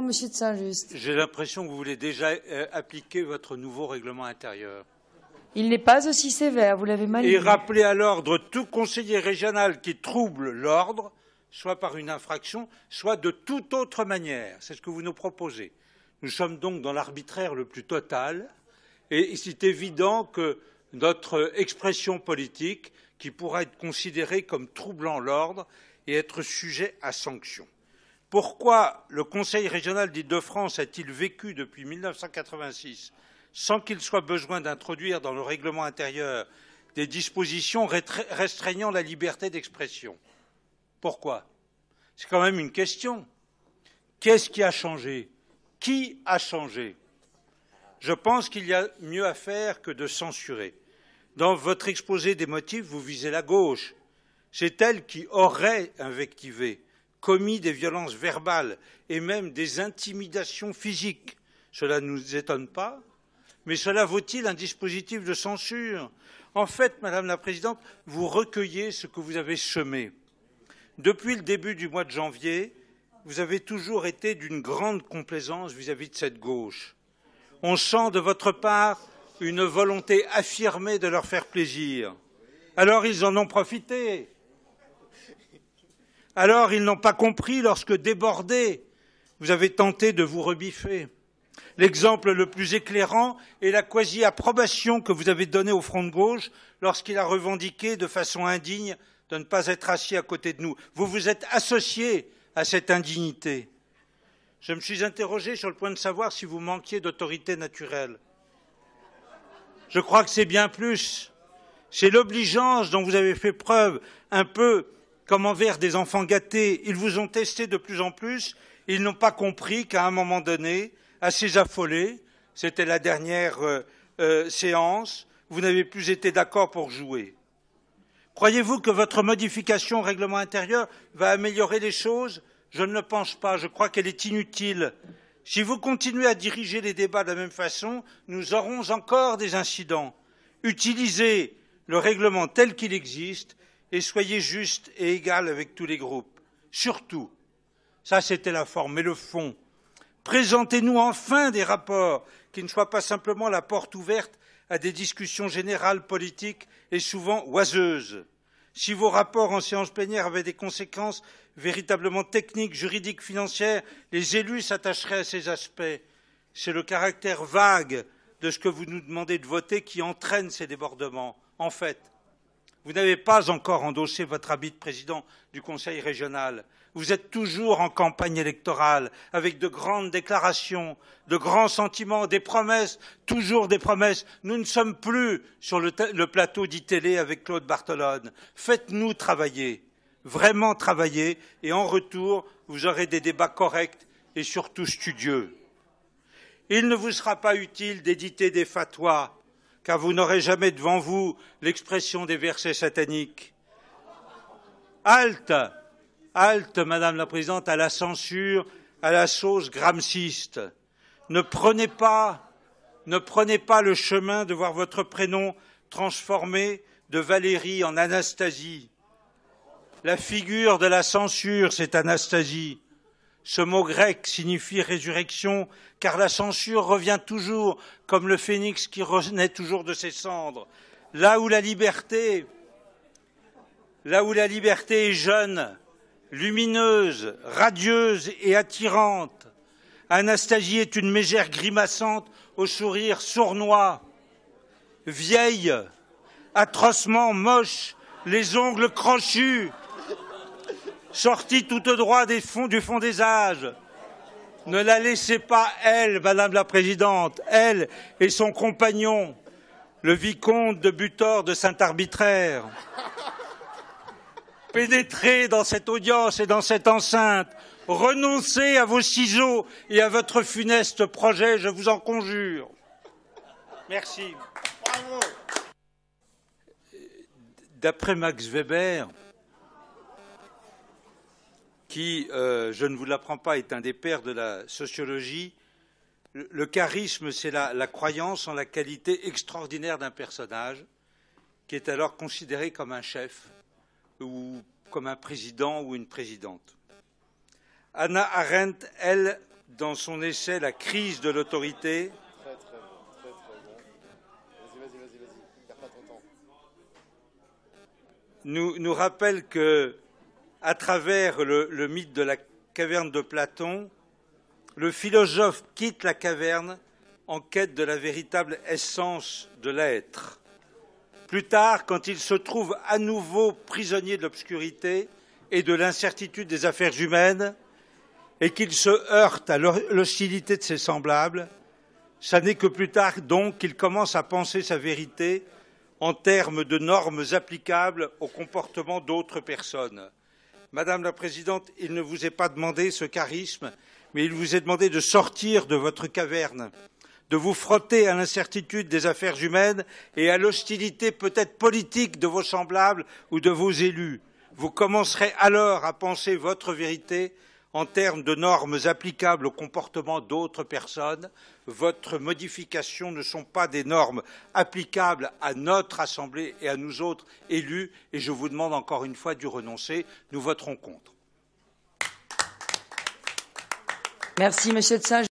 Monsieur de Saint-Just. J'ai l'impression que vous voulez déjà appliquer votre nouveau règlement intérieur. Il n'est pas aussi sévère, vous l'avez mal dit. Et rappeler à l'ordre tout conseiller régional qui trouble l'ordre, soit par une infraction, soit de toute autre manière. C'est ce que vous nous proposez. Nous sommes donc dans l'arbitraire le plus total, et c'est évident que notre expression politique, qui pourra être considérée comme troublant l'ordre et être sujet à sanction. Pourquoi le Conseil régional d'Île-de-France a-t-il vécu depuis 1986 sans qu'il soit besoin d'introduire dans le règlement intérieur des dispositions restreignant la liberté d'expression? Pourquoi? C'est quand même une question. Qu'est-ce qui a changé? Qui a changé? Je pense qu'il y a mieux à faire que de censurer. Dans votre exposé des motifs, vous visez la gauche. C'est elle qui aurait invectivé, commis des violences verbales et même des intimidations physiques. Cela ne nous étonne pas, mais cela vaut-il un dispositif de censure? En fait, Madame la Présidente, vous recueillez ce que vous avez semé. Depuis le début du mois de janvier, vous avez toujours été d'une grande complaisance vis-à-vis de cette gauche. On sent de votre part une volonté affirmée de leur faire plaisir. Alors ils en ont profité. Alors ils n'ont pas compris lorsque, débordés, vous avez tenté de vous rebiffer. L'exemple le plus éclairant est la quasi-approbation que vous avez donnée au Front de gauche lorsqu'il a revendiqué de façon indigne de ne pas être assis à côté de nous. Vous vous êtes associé à cette indignité. Je me suis interrogé sur le point de savoir si vous manquiez d'autorité naturelle. Je crois que c'est bien plus. C'est l'obligeance dont vous avez fait preuve, un peu comme envers des enfants gâtés. Ils vous ont testé de plus en plus. Ils n'ont pas compris qu'à un moment donné, assez affolés, c'était la dernière séance, vous n'avez plus été d'accord pour jouer. Croyez-vous que votre modification au règlement intérieur va améliorer les choses? Je ne le pense pas. Je crois qu'elle est inutile. Si vous continuez à diriger les débats de la même façon, nous aurons encore des incidents. Utilisez le règlement tel qu'il existe et soyez juste et égal avec tous les groupes. Surtout, ça c'était la forme, mais le fond. Présentez-nous enfin des rapports qui ne soient pas simplement la porte ouverte à des discussions générales politiques et souvent oiseuses. Si vos rapports en séance plénière avaient des conséquences véritablement techniques, juridiques, financières, les élus s'attacheraient à ces aspects. C'est le caractère vague de ce que vous nous demandez de voter qui entraîne ces débordements. En fait, vous n'avez pas encore endossé votre habit de président du Conseil régional. Vous êtes toujours en campagne électorale, avec de grandes déclarations, de grands sentiments, des promesses, toujours des promesses. Nous ne sommes plus sur le plateau d'ITélé avec Claude Barthelone. Faites-nous travailler, vraiment travailler, et en retour, vous aurez des débats corrects et surtout studieux. Il ne vous sera pas utile d'éditer des fatwas, car vous n'aurez jamais devant vous l'expression des versets sataniques. Halte! Halte, Madame la Présidente, à la censure, à la sauce gramsciste. Ne prenez pas le chemin de voir votre prénom transformé de Valérie en Anastasie. La figure de la censure, c'est Anastasie. Ce mot grec signifie résurrection, car la censure revient toujours comme le phénix qui renaît toujours de ses cendres. Là où la liberté est jeune, lumineuse, radieuse et attirante, Anastasie est une mégère grimaçante au sourire sournois, vieille, atrocement moche, les ongles crochus, sortie tout droit du fond des âges. Ne la laissez pas, elle, Madame la Présidente, elle et son compagnon, le vicomte de Butor de Saint-Arbitraire, pénétrez dans cette audience et dans cette enceinte, renoncez à vos ciseaux et à votre funeste projet, je vous en conjure. Merci. Bravo. D'après Max Weber, qui, je ne vous l'apprends pas, est un des pères de la sociologie, le charisme, c'est la croyance en la qualité extraordinaire d'un personnage qui est alors considéré comme un chef ou comme un président ou une présidente. Hannah Arendt, elle, dans son essai « La crise de l'autorité », Très bon. Vas-y. Perds pas ton temps. nous rappelle que, à travers le mythe de la caverne de Platon, le philosophe quitte la caverne en quête de la véritable essence de l'être. Plus tard, quand il se trouve à nouveau prisonnier de l'obscurité et de l'incertitude des affaires humaines, et qu'il se heurte à l'hostilité de ses semblables, ça n'est que plus tard donc qu'il commence à penser sa vérité en termes de normes applicables au comportement d'autres personnes. Madame la Présidente, il ne vous est pas demandé ce charisme, mais il vous est demandé de sortir de votre caverne, de vous frotter à l'incertitude des affaires humaines et à l'hostilité peut-être politique de vos semblables ou de vos élus. Vous commencerez alors à penser votre vérité en termes de normes applicables au comportement d'autres personnes. Votre modification ne sont pas des normes applicables à notre Assemblée et à nous autres élus, et je vous demande encore une fois d'y renoncer. Nous voterons contre. Merci, Monsieur de Saint.